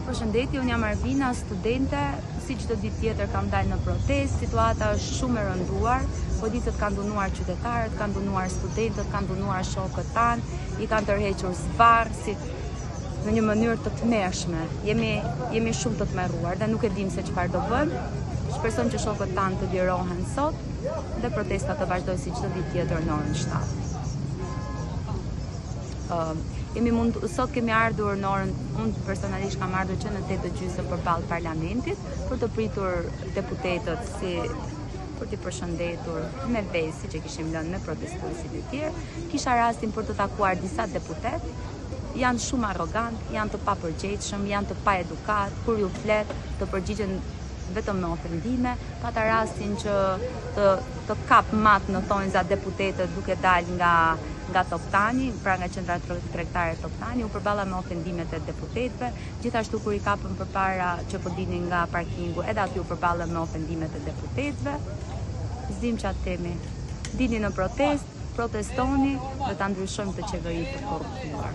Përshëndetje, unë jam Arvina, studente, si çdo ditë tjetër kam dalë në protestë, situata është shumë e rënduar, policët kanë dënuar qytetarët, kanë dënuar studentët, kanë dënuar shokët tanë, i kanë tërhequr zvarr në një mënyrë të tmerrshme. Jemi shumë të tmerruar dhe nuk e dim se çfarë do bëjmë. Shpresojmë që shokët tanë të lirohen sot dhe protesta të vazhdojë si çdo ditë tjetër në orën 7. Sot kemi ardhur në orën, unë personalisht kam ardhur që në 8:30 përballë parlamentit për të pritur deputetët për t'i përshëndetur me vesi që kishim lënë me protestuesit e tjerë. Kisha rastin për të takuar disa deputet, janë shumë arrogant, janë të papërgjegjshëm, janë të paedukat, kur ju flet të përgjigjen vetëm me ofendime, pata rastin që të kap mat në thonjza deputetët duke dalë nga Toptani, pra nga qendra tregtare Toptani, u përballa me ofendimet e deputetëve, gjithashtu kur i kapën përpara që po dilnin nga parkingu, edhe aty u përballa me ofendimet e deputetëve. Zdim çfarë temi. Dilni në protestë, protestoni dhe ta ndryshojmë të qeveritë të korruptuar.